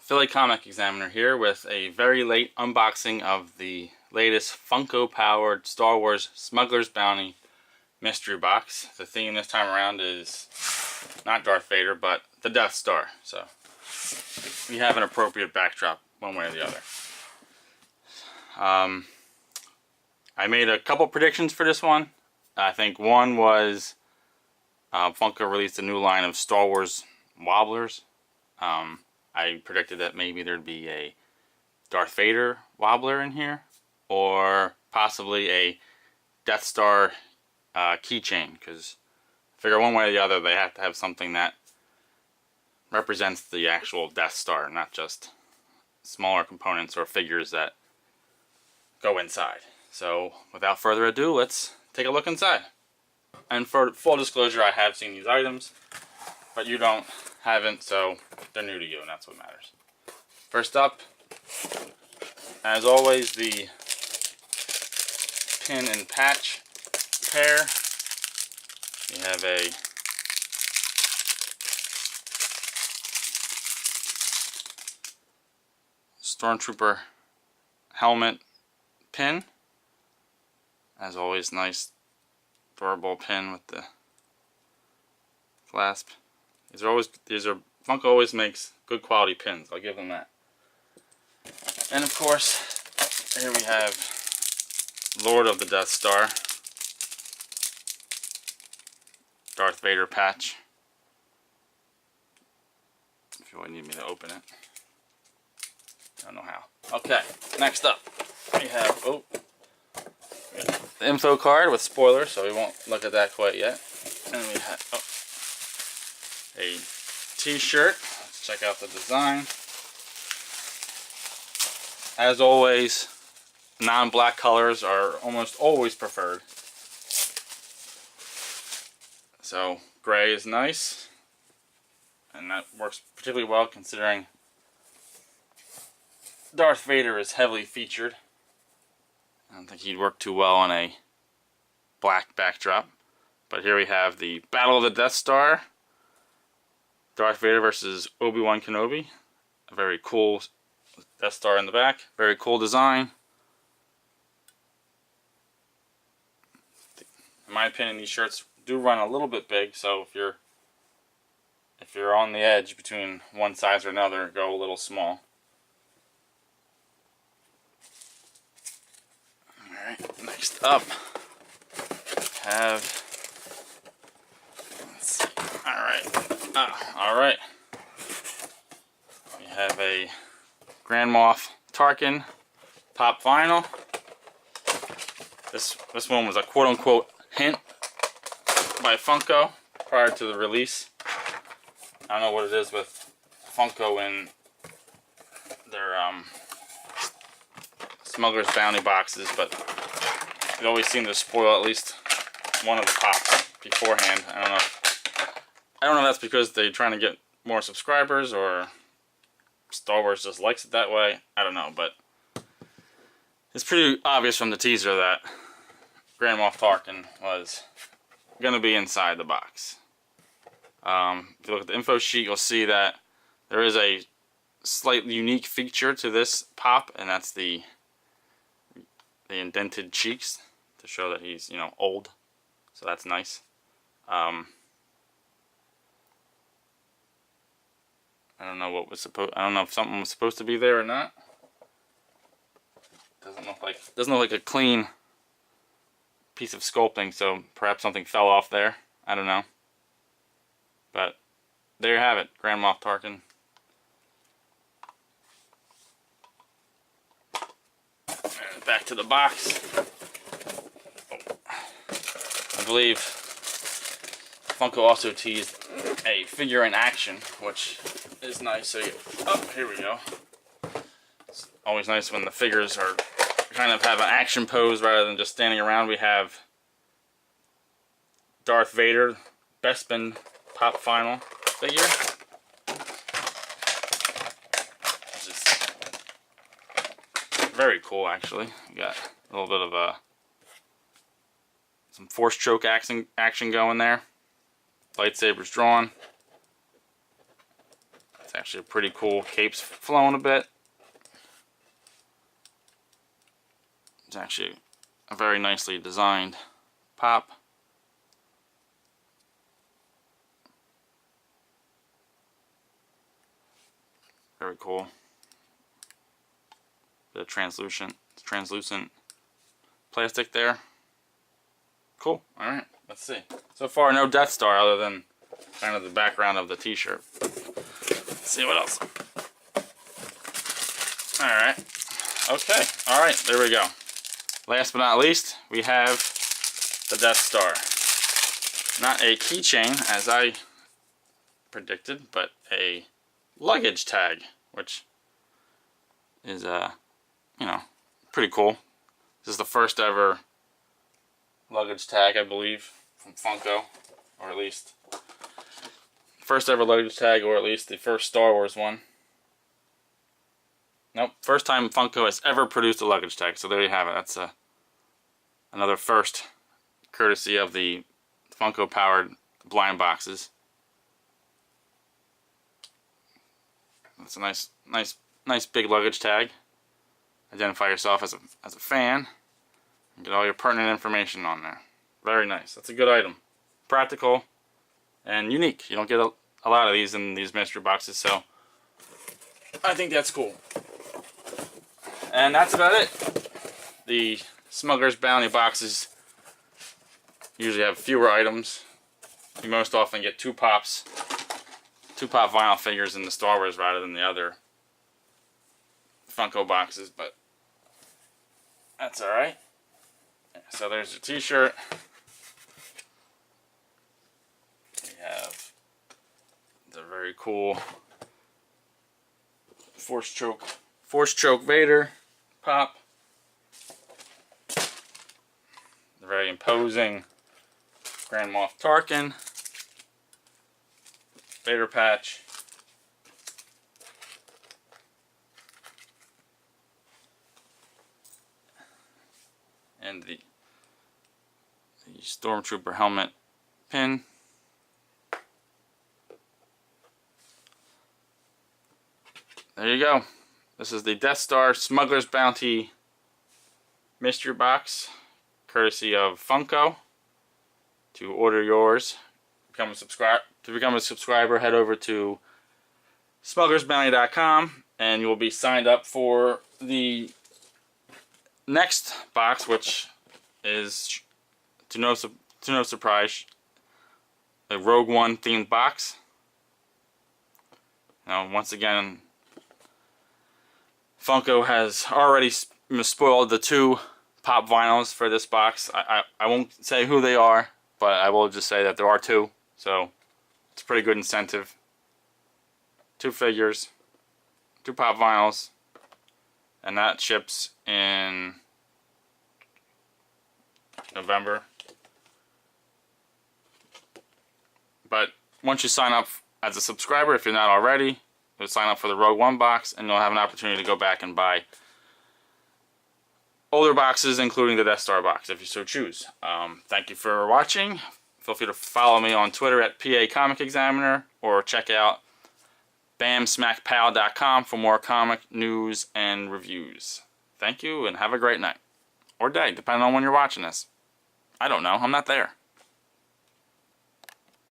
Philly Comic Examiner here with a very late unboxing of the latest Funko powered Star Wars Smuggler's Bounty mystery box. The theme this time around is not Darth Vader, but the Death Star. So we have an appropriate backdrop one way or the other. I made a couple predictions for this one. I think one was Funko released a new line of Star Wars wobblers. I predicted that maybe there'd be a Darth Vader wobbler in here, or possibly a Death Star keychain, because I figure one way or the other they have to have something that represents the actual Death Star, not just smaller components or figures that go inside. So without further ado, let's take a look inside. And for full disclosure, I have seen these items, but you haven't, so they're new to you, and that's what matters. First up, as always, the pin and patch pair. We have a Stormtrooper helmet pin. As always, nice durable pin with the clasp. Funko always makes good quality pins, I'll give them that. And of course, here we have Lord of the Death Star, Darth Vader patch. If you need me to open it. I don't know how. Okay, next up, we have the info card with spoilers, so we won't look at that quite yet. And we have a t-shirt. Let's check out the design. As always, non-black colors are almost always preferred. So gray is nice, and that works particularly well considering Darth Vader is heavily featured. I don't think he'd work too well on a black backdrop. But here we have the Battle of the Death Star. Darth Vader versus Obi-Wan Kenobi. A very cool Death Star in the back. Very cool design. In my opinion, these shirts do run a little bit big, so if you're on the edge between one size or another, go a little small. Alright, next up, alright. We have a Grand Moff Tarkin pop vinyl. This one was a quote-unquote hint by Funko prior to the release. I don't know what it is with Funko in their Smuggler's Bounty boxes, but they always seem to spoil at least one of the pops beforehand. I don't know if that's because they're trying to get more subscribers or Star Wars just likes it that way. I don't know, but it's pretty obvious from the teaser that Grand Moff Tarkin was going to be inside the box. If you look at the info sheet, you'll see that there is a slightly unique feature to this pop, and that's the indented cheeks to show that he's, old. So that's nice. I don't know what was I don't know if something was supposed to be there or not. Doesn't look like a clean piece of sculpting, so perhaps something fell off there. I don't know. But there you have it, Grand Moff Tarkin. And back to the box. I believe Funko also teased a figure in action, which is nice. So here we go. It's always nice when the figures are kind of have an action pose rather than just standing around. We have Darth Vader, Bespin pop final figure. Which is very cool, actually. We got a little bit of some force choke action going there. Lightsabers drawn. Actually a pretty cool. Cape's flowing a bit. It's actually a very nicely designed pop. Very cool. Bit of translucent plastic there. Cool. Alright, let's see. So far no Death Star other than kind of the background of the t-shirt. Let's see what else. Alright. Okay. Alright, there we go. Last but not least, we have the Death Star. Not a keychain as I predicted, but a luggage tag, which is you know, pretty cool. This is the first ever luggage tag, I believe, from Funko, or at least first ever luggage tag, or at least the first Star Wars one. Nope, first time Funko has ever produced a luggage tag. So there you have it. That's another first, courtesy of the Funko powered blind boxes. That's a nice big luggage tag. Identify yourself as a fan. And get all your pertinent information on there. Very nice. That's a good item. Practical and unique. You don't get a lot of these in these mystery boxes, so I think that's cool. And that's about it. The Smuggler's Bounty boxes usually have fewer items. You most often get two pop vinyl figures in the Star Wars rather than the other Funko boxes, but that's alright. So there's your t-shirt. We have the very cool Force choke Vader pop. The very imposing Grand Moff Tarkin Vader patch. And the Stormtrooper helmet pin. There you go. This is the Death Star Smuggler's Bounty mystery box, courtesy of Funko. To order yours, to become a subscriber, head over to smugglersbounty.com and you will be signed up for the next box, which is to no surprise a Rogue One themed box. Now, once again, Funko has already spoiled the two pop vinyls for this box. I won't say who they are, but I will just say that there are two, so it's a pretty good incentive. Two figures, two pop vinyls, and that ships in November. But once you sign up as a subscriber, if you're not already, you'll sign up for the Rogue One box, and you'll have an opportunity to go back and buy older boxes, including the Death Star box, if you so choose. Thank you for watching. Feel free to follow me on Twitter at PA Comic Examiner, or check out bamsmackpal.com for more comic news and reviews. Thank you, and have a great night. Or day, depending on when you're watching this. I don't know. I'm not there.